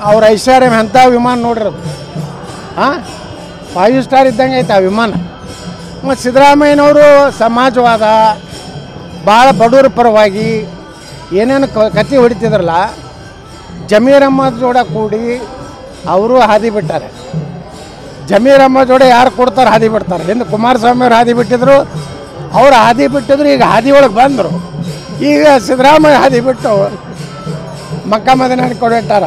ಅವ್ರ ಐಶ್ವರ್ಯ ಎಂಥ ವಿಮಾನ ನೋಡಿರೋದು ಹಾಂ 5 ಸ್ಟಾರ್ ಇದ್ದಂಗೆ ಐತೆ ಆ ವಿಮಾನ. ಮತ್ತು ಸಿದ್ದರಾಮಯ್ಯನವರು ಸಮಾಜವಾದ ಭಾಳ ಬಡವರ ಪರವಾಗಿ ಏನೇನು ಕತ್ತಿ ಹೊಡಿತಿದ್ರಲ್ಲ, ಜಮೀರ್ ಅಹ್ಮದ್ ಜೋಡ ಕೂಡಿ ಅವರು ಹಾದಿ ಬಿಟ್ಟಾರೆ. ಜಮೀರ್ ಅಹ್ಮದ್ ಜೋಡ ಯಾರು ಕೊಡ್ತಾರೆ ಹಾದಿ ಬಿಡ್ತಾರೆ. ಹಿಂದೆ ಕುಮಾರಸ್ವಾಮಿ ಅವ್ರು ಹಾದಿ ಬಿಟ್ಟಿದ್ರು, ಅವ್ರು ಹಾದಿ ಬಿಟ್ಟಿದ್ರು, ಈಗ ಹಾದಿ ಒಳಗೆ ಬಂದರು. ಈಗ ಸಿದ್ದರಾಮಯ್ಯ ಹಾದಿ ಬಿಟ್ಟು ಮಕ್ಕ ಮದನ ಕೊಡಿಟ್ಟಾರ.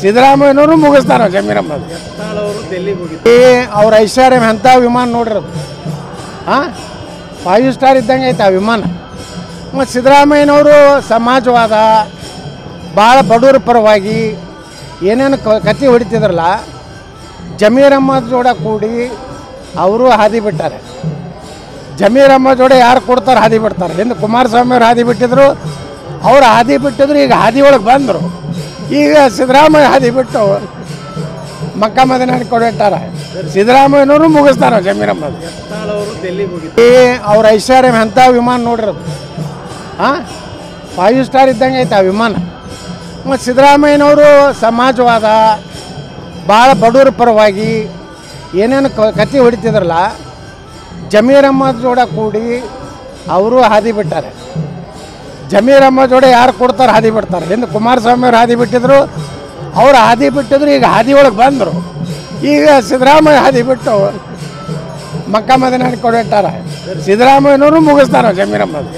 ಸಿದ್ದರಾಮಯ್ಯನವರು ಮುಗಿಸ್ತಾರೆ ಜಮೀರ್ ಅಹ್ಮದ್. ಅವ್ರ ಐಶ್ವರ್ಯ ಎಂಥ ವಿಮಾನ ನೋಡಿರೋದು ಹಾಂ 5 ಸ್ಟಾರ್ ಇದ್ದಂಗೆ ಐತೆ ಆ ವಿಮಾನ. ಮತ್ತು ಸಿದ್ದರಾಮಯ್ಯನವರು ಸಮಾಜವಾದ ಭಾಳ ಬಡವರ ಪರವಾಗಿ ಏನೇನು ಕತ್ತಿ ಹೊಡಿತಿದ್ರಲ್ಲ, ಜಮೀರ್ ಅಹ್ಮದ್ ಜೋಡ ಕೂಡಿ ಅವರು ಹಾದಿ ಬಿಟ್ಟಾರೆ. ಜಮೀರ್ ಅಹ್ಮದ್ ಜೋಡ ಯಾರು ಕೊಡ್ತಾರೆ ಹಾದಿ ಬಿಡ್ತಾರೆ. ಹಿಂದೆ ಕುಮಾರಸ್ವಾಮಿ ಅವ್ರು ಹಾದಿ ಬಿಟ್ಟಿದ್ರು, ಅವ್ರು ಹಾದಿ ಬಿಟ್ಟಿದ್ರು, ಈಗ ಹಾದಿ ಒಳಗೆ ಬಂದರು. ಈಗ ಸಿದ್ದರಾಮಯ್ಯ ಹಾದಿ ಬಿಟ್ಟು ಮಕ್ಕ ಮದನ ಕೊಡಿಟ್ಟಾರ. ಸಿದ್ದರಾಮಯ್ಯನವರು ಮುಗಿಸ್ತಾರೆ ಜಮೀರ್ ಅಹ್ಮದ್. ಅವ್ರ ಐಶ್ವರ್ಯ ಎಂಥ ವಿಮಾನ ನೋಡಿರೋದು ಹಾಂ 5 ಸ್ಟಾರ್ ಇದ್ದಂಗೆ ಐತೆ ಆ ವಿಮಾನ. ಮತ್ತು ಸಿದ್ದರಾಮಯ್ಯನವರು ಸಮಾಜವಾದ ಭಾಳ ಬಡವರ ಪರವಾಗಿ ಏನೇನು ಕತ್ತಿ ಹೊಡಿತಿದ್ರಲ್ಲ, ಜಮೀರ್ ಅಹ್ಮದ್ ಜೋಡ ಕೂಡಿ ಅವರು ಹಾದಿ ಬಿಟ್ಟಾರೆ. ಜಮೀರ್ ಅಹ್ಮದ್ ಜೋಡ ಯಾರು ಕೊಡ್ತಾರೆ ಹಾದಿ ಬಿಡ್ತಾರೆ. ಹಿಂದೆ ಕುಮಾರಸ್ವಾಮಿ ಅವ್ರು ಹಾದಿ ಬಿಟ್ಟಿದ್ರು, ಅವ್ರು ಹಾದಿ ಬಿಟ್ಟಿದ್ರು, ಈಗ ಹಾದಿ ಒಳಗೆ ಬಂದರು. ಈಗ ಸಿದ್ದರಾಮಯ್ಯ ಹಾದಿ ಬಿಟ್ಟು ಮಕ್ಕ ಮದನ ಕೊಡಿಟ್ಟಾರ. ಸಿದ್ದರಾಮಯ್ಯನವರು ಮುಗಿಸ್ತಾರೆ ಜಮೀರ್ ಅಹ್ಮದ್.